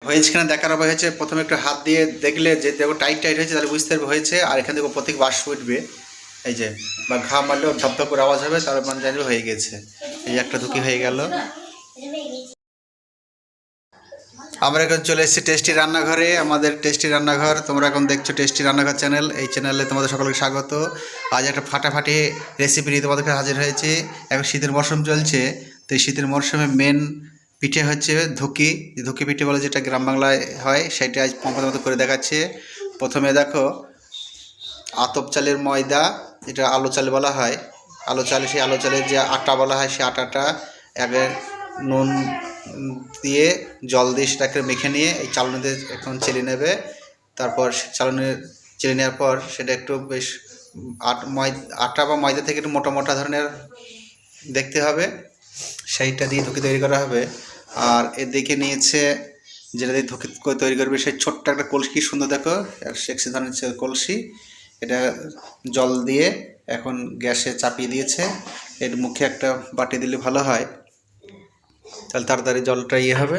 হয়েছে কিনা দেখার হবে হয়েছে প্রথমে একটু হাত দিয়ে দেখলে যে দেখো টাইট টাইট হয়েছে তাহলে বুঝতে পারবে হয়েছে। আর এখান থেকে প্রত্যেক বাষ্প উঠবে এই যে, বা ঘা মারলেও ধপধপ করে আওয়াজ হবে, তার মানে জানবে হয়ে গেছে। এই একটা ধুকি হয়ে গেল। আমরা এখন চলে এসেছি টেস্টি রান্নাঘরে। আমাদের টেস্টি রান্নাঘর, তোমরা এখন দেখছো টেস্টি রান্নাঘর চ্যানেল। এই চ্যানেলে তোমাদের সকলকে স্বাগত। আজ একটা ফাটাফাটি রেসিপি নিয়ে তোমাদের কাছে হাজির হয়েছে। এখন শীতের মরশুম চলছে, তো এই শীতের মরশুমে মেন পিঠে হচ্ছে ধুকি। ধুকি পিঠে বলে যেটা গ্রাম বাংলায় হয়, সেটা আজ তোমাদের মতো করে দেখাচ্ছে। প্রথমে দেখো আতপ চালের ময়দা, যেটা আলো চাল বলা হয়, আলো চাল, সেই আলো চালের যে আটা বলা হয়, সেই আটাটা আগে নুন দিয়ে জল দিয়ে সেটাকে মেখে নিয়ে এই চালনিতে এখন চেলে নেবে। তারপর চালনি চেলে নেওয়ার পর সেটা একটু বেশ আটা বা ময়দা থেকে একটু মোটা মোটা ধরনের দেখতে হবে, সেইটা দিয়ে ধুকি তৈরি করা হবে। আর এদিকে নিয়েছে যেটা দিয়ে ধুকি তৈরি করবে, সেই ছোট্ট একটা কলসি, কি সুন্দর দেখো, সেক্সি ধরনের কলসি। এটা জল দিয়ে এখন গ্যাসে চাপিয়ে দিয়েছে। এর মুখে একটা বাটি দিলে ভালো হয়, তাহলে তাড়াতাড়ি জলটা হবে,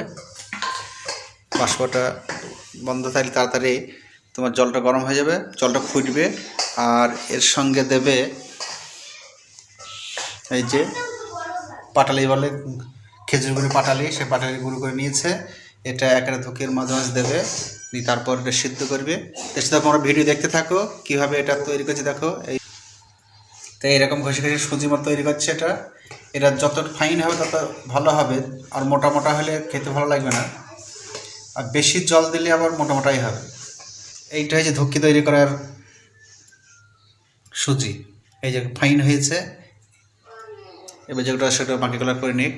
বাষ্পটা বন্ধ থাকলে তাড়াতাড়ি তোমার জলটা গরম হয়ে যাবে, জলটা ফুটবে। আর এর সঙ্গে দেবে এই যে পাটালি বলে, খেজুর গুঁড়ি পাটালি, সে পাটালি গুঁড়ো করে নিয়েছে। এটা একটা ধুকির মাঝে মাঝে দেবে, তারপর এটা সিদ্ধ করবে। এর সাথে তোমরা ভিডিও দেখতে থাকো কীভাবে এটা তৈরি করছে। দেখো এই তো এইরকম ঘষে ঘষে সুজি মতো তৈরি করছে। এটা যত ফাইন হবে তত ভালো হবে, আর মোটা মোটা হলে খেতে ভালো লাগবে না, আর বেশি জল দিলে আবার মোটা মোটাই হবে। এইটা হচ্ছে ধুকি তৈরি করার সুজি। এই যে ফাইন হয়েছে, এবার যেগুলো সেটা বাকি কালার করে নিক।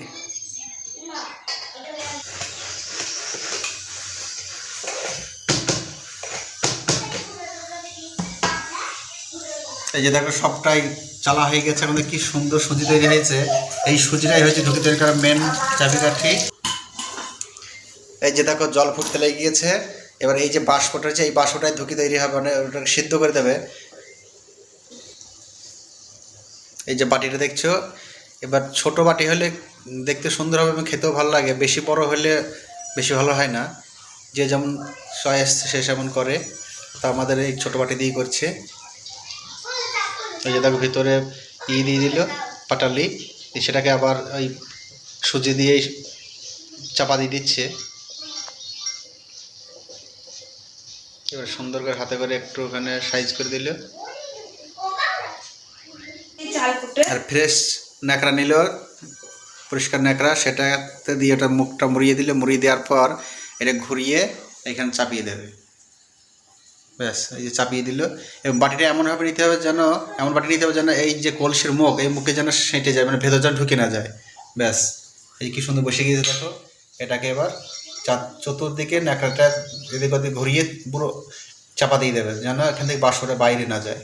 এই যে দেখো সবটাই চালা হয়ে গেছে, এখন কি সুন্দর সুজি তৈরি হয়েছে। এই সুজিটাই হচ্ছে ধুকি তৈরি করার মেন চাবিকাঠি। এই যে দেখো জল ফুটতে লেগে গিয়েছে। এবার এই যে বাষ্পটা হচ্ছে, এই বাষ্পটাই ধুকি তৈরি হবে, মানে ওটাকে সিদ্ধ করে দেবে। এই যে বাটিটা দেখছো, এবার ছোট বাটি হলে দেখতে সুন্দর হবে এবং খেতেও ভালো লাগে, বেশি বড় হলে বেশি ভালো হয় না। যে যেমন চয়েস সে সেমন করে, তো আমাদের এই ছোটো বাটি দিয়েই করছে। এই যে দেখো ভিতরে দিয়ে দিল পাটালি, সেটাকে আবার ওই সুজি দিয়েই চাপা দিয়ে দিচ্ছে। এবার সুন্দর করে হাতে করে একটু ওখানে সাইজ করে দিল। আর ফ্রেশ ন্যাকড়া নিল, পরিষ্কার ন্যাকড়া, সেটাতে দিয়ে ওটা মুখটা মুড়িয়ে দিল। মুড়িয়ে দেওয়ার পর এটা ঘুরিয়ে এখানে চাপিয়ে দেবে, ব্যাস। এই যে চাপিয়ে দিল। এবং বাটিটা এমনভাবে নিতে হবে যেন, এমন বাটি নিতে হবে যেন এই যে কলসির মুখ, এই মুখে যেন সেঁটে যায়, মানে ভেতর যেন ঢুকে না যায়, ব্যাস। এই কি সুন্দর বসে গিয়েছে দেখো। এটাকে এবার চতুর্দিকে ন্যাকড়াটা এদিক ওদিক ঘুরিয়ে পুরো চাপা দিয়ে দেবে, যেন এখান থেকে বাষ্পটা বাইরে না যায়।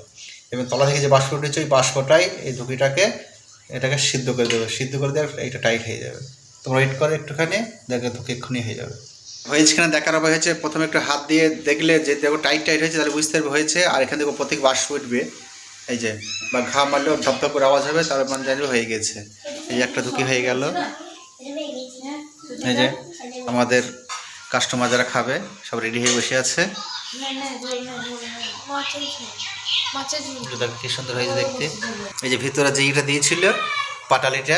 এবং তলা থেকে যে বাষ্প উঠেছে, ওই বাষ্পটাই এই ধুকিটাকে এটাকে সিদ্ধ করে দেবে। সিদ্ধ করে দেওয়ার এইটা টাইট হয়ে যাবে। তোমরা ওয়েট করে একটুখানি, দেখবে ধুকি এক্ষুনি হয়ে যাবে। হয়েছে কিনা দেখার হবে হয়েছে প্রথমে একটু হাত দিয়ে দেখলে যে দেখো টাইট টাইট হয়েছে, তাহলে বুঝতে পারবে হয়েছে। আর এখান থেকে প্রত্যেক বাষ্প উঠবে এই যে, বা ঘা মারলেও ধপধপ করে আওয়াজ হবে, তার মানে জানবে হয়ে গেছে। এই একটা ধুকি হয়ে গেল। এই যে আমাদের কাস্টমার যারা খাবে সব রেডি হয়ে বসে আছে। কি সুন্দর হয়েছে দেখতে। এই যে ভিতরে যে ইটা দিয়েছিল পাটালিটা,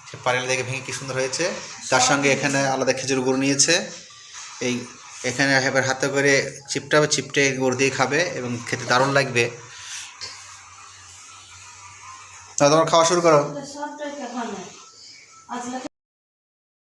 সে পাটালি দেখে ভেঙে কি সুন্দর হয়েছে। তার সঙ্গে এখানে আলাদা খেজুর গুড় নিয়েছে। এই এখানে এবার হাতে করে চিপটে গুড় দিয়ে খাবে এবং খেতে দারুণ লাগবে। তোমরা খাওয়া শুরু করো।